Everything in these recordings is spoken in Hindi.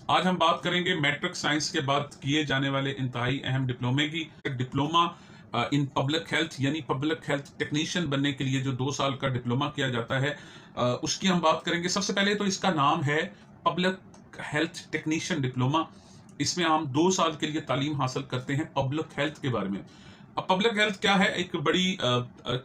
आज हम बात करेंगे मैट्रिक साइंस के बाद किए जाने वाले इंतहाई अहम डिप्लोमे की। डिप्लोमा इन पब्लिक हेल्थ यानी पब्लिक हेल्थ टेक्नीशियन बनने के लिए जो 2 साल का डिप्लोमा किया जाता है, उसकी हम बात करेंगे। सबसे पहले तो इसका नाम है पब्लिक हेल्थ टेक्नीशियन डिप्लोमा। इसमें हम 2 साल के लिए तालीम हासिल करते हैं पब्लिक हेल्थ के बारे में। अब पब्लिक हेल्थ क्या है, एक बड़ी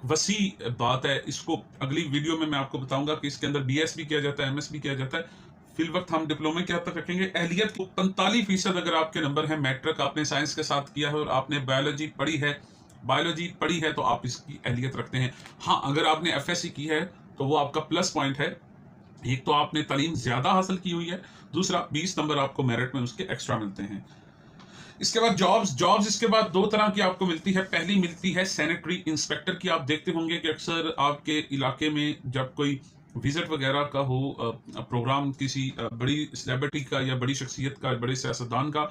वसी बात है। इसको अगली वीडियो में मैं आपको बताऊंगा कि इसके अंदर बीएस भी किया जाता है, एमएस भी किया जाता है। फिल वक्त हम डिप्लोमे के हद तक रखेंगे। अहलियत को 45% अगर आपके नंबर है, मैट्रिक आपने साइंस के साथ किया है और आपने बायोलॉजी पढ़ी है तो आप इसकी अहलियत रखते हैं। हाँ, अगर आपने एफएससी की है तो वो आपका प्लस पॉइंट है। एक तो आपने तालीम ज्यादा हासिल की हुई है, दूसरा 20 नंबर आपको मेरिट में उसके एक्स्ट्रा मिलते हैं। इसके बाद जॉब्स इसके बाद 2 तरह की आपको मिलती है। पहली मिलती है सैनिटरी इंस्पेक्टर की। आप देखते होंगे कि अक्सर आपके इलाके में जब कोई विजिट वगैरह का हो, प्रोग्राम किसी बड़ी सेलिब्रिटी का या बड़ी शख्सियत का, बड़े सियासतदान का,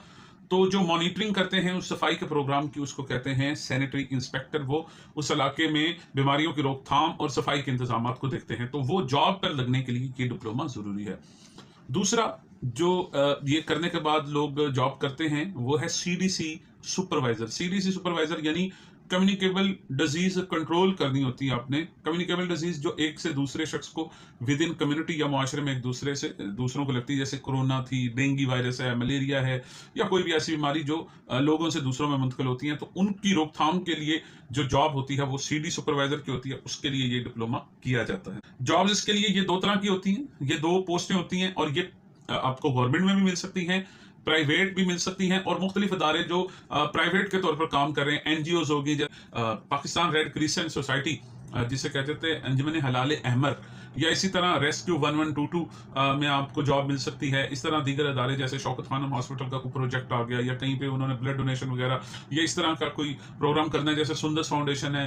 तो जो मॉनिटरिंग करते हैं उस सफाई के प्रोग्राम की, उसको कहते हैं सैनिटरी इंस्पेक्टर। वो उस इलाके में बीमारियों की रोकथाम और सफाई के इंतजाम को देखते हैं। तो वो जॉब पर लगने के लिए ये डिप्लोमा जरूरी है। दूसरा जो ये करने के बाद लोग जॉब करते हैं वो है सीडीसी सुपरवाइजर। सीडीसी सुपरवाइजर यानी कम्युनिकेबल डिजीज कंट्रोल करनी होती है आपने। कम्युनिकेबल डिजीज जो एक से दूसरे शख्स को विद इन कम्युनिटी या मुआशरे में एक दूसरे से दूसरों को लगती है, जैसे कोरोना थी, डेंगू वायरस है, मलेरिया है, या कोई भी ऐसी बीमारी जो लोगों से दूसरों में मुंतकिल होती है, तो उनकी रोकथाम के लिए जो जॉब होती है वो सीडी सुपरवाइजर की होती है। उसके लिए ये डिप्लोमा किया जाता है। जॉब्स इसके लिए ये 2 तरह की होती हैं, ये 2 पोस्टें होती हैं, और ये आपको गवर्नमेंट में भी मिल सकती हैं, प्राइवेट भी मिल सकती हैं। और मुख्तलिफ इदारे जो प्राइवेट के तौर पर काम कर रहे हैं, एनजीओ होगी, पाकिस्तान रेड क्रिसेंट सोसाइटी जिसे कहते थे अंजुमन हलाल अहमर, या इसी तरह रेस्क्यू 1122 में आपको जॉब मिल सकती है। इस तरह दीगर अदारे जैसे शौकत खानम हॉस्पिटल का कोई प्रोजेक्ट आ गया, या कहीं पे उन्होंने ब्लड डोनेशन वगैरह या इस तरह का कोई प्रोग्राम करना है, जैसे सुंदर फाउंडेशन है,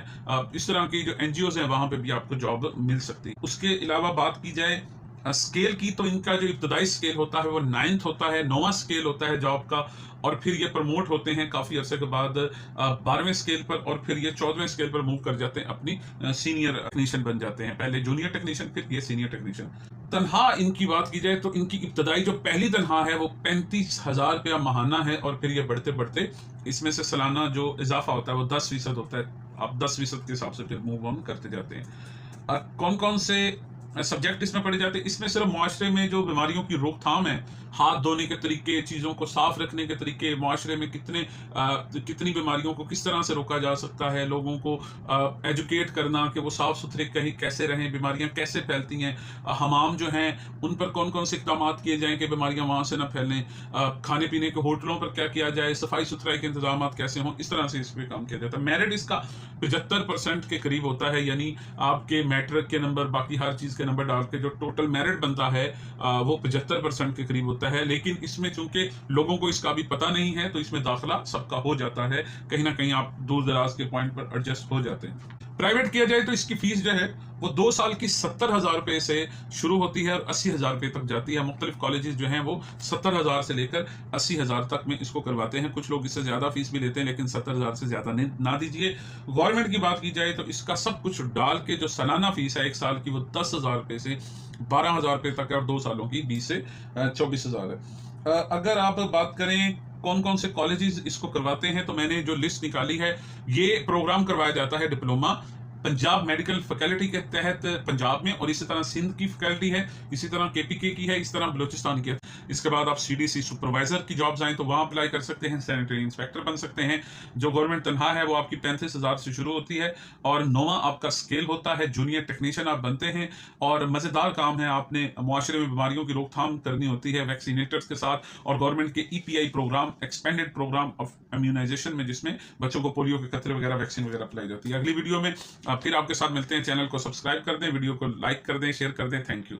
इस तरह की जो एनजीओ हैं वहां पे भी आपको जॉब मिल सकती है। उसके अलावा बात की जाए स्केल की, तो इनका जो इब्तदाई स्केल होता है वो 9th होता है, 9वां स्केल होता है जॉब का, और फिर ये प्रमोट होते हैं काफी अरसे के बाद 12वें स्केल पर, और फिर ये 14वें स्केल पर मूव कर जाते हैं, अपनी सीनियर टेक्नीशियन बन जाते हैं। पहले जूनियर टेक्नीशियन, फिर ये सीनियर टेक्नीशियन। तनख्वाह इनकी बात की जाए तो इनकी इब्तदाई जो पहली तनख्वाह है वो 35,000 रुपया माहाना है, और फिर ये बढ़ते बढ़ते इसमें से सालाना जो इजाफा होता है वो 10% होता है। आप 10% के हिसाब से फिर मूव ऑन करते जाते हैं। कौन कौन से सब्जेक्ट इसमें पढ़े जाते हैं? इसमें सिर्फ मुआशरे में जो बीमारियों की रोकथाम है, हाथ धोने के तरीके, चीज़ों को साफ रखने के तरीके, मुआशरे में कितनी बीमारियों को किस तरह से रोका जा सकता है, लोगों को एजुकेट करना कि वो साफ सुथरे कहीं कैसे रहें, बीमारियां कैसे फैलती हैं, हमाम जो हैं उन पर कौन कौन से इकदाम किए जाएं कि बीमारियां वहाँ से ना फैलें, खाने पीने के होटलों पर क्या किया जाए, सफाई सुथराई के इंतजाम कैसे हों, इस तरह से इस पर काम किया जाता है। मेरिट इसका 75% के करीब होता है, यानी आपके मैट्रिक के नंबर, बाकी हर चीज़ के नंबर डाल के जो टोटल मेरिट बनता है वो 75% के करीब होता है। लेकिन इसमें चूंकि लोगों को इसका भी पता नहीं है, तो इसमें दाखिला सबका हो जाता है। कहीं ना कहीं आप दूर दराज के पॉइंट पर एडजस्ट हो जाते हैं। प्राइवेट किया जाए तो इसकी फीस जो है वो 2 साल की 70,000 रुपए से शुरू होती है और 80,000 रुपए तक जाती है। मुख्तलिफ कॉलेजेस जो हैं वो 70,000 से लेकर 80,000 तक में इसको करवाते हैं। कुछ लोग इससे ज्यादा फीस भी लेते हैं, लेकिन 70,000 से ज्यादा ना दीजिए। गवर्नमेंट की बात की जाए तो इसका सब कुछ डाल के जो सालाना फीस है 1 साल की, वो 10,000 रुपए से 12,000 रुपए तक है, और 2 सालों की 20 से 24,000 है। अगर आप बात करें कौन कौन से कॉलेजेस इसको करवाते हैं, तो मैंने जो लिस्ट निकाली है, ये प्रोग्राम करवाया जाता है डिप्लोमा पंजाब मेडिकल फैकल्टी के तहत पंजाब में, और इसी तरह सिंध की फैकल्टी है, इसी तरह केपीके की है, इस तरह बलूचिस्तान की है। इसके बाद आप सीडीसी सुपरवाइजर की जॉब्स आए तो वहां अप्लाई कर सकते हैं, सैनिटरी इंस्पेक्टर बन सकते हैं। जो गवर्नमेंट तनख्वाह है वो आपकी 35,000 से शुरू होती है, और 9वां आपका स्केल होता है, जूनियर टेक्नीशियन आप बनते हैं। और मजेदार काम है, आपने मुआशरे में बीमारियों की रोकथाम करनी होती है वैक्सीनेटर्स के साथ, और गवर्नमेंट के EPI programme, expanded programme of immunisation में, जिसमें बच्चों को पोलियो के कतरे वगैरह वैक्सीन वगैरह अप्लाई जाती है। अगली वीडियो में फिर आपके साथ मिलते हैं। चैनल को सब्सक्राइब कर दें, वीडियो को लाइक कर दें, शेयर कर दें। Thank you.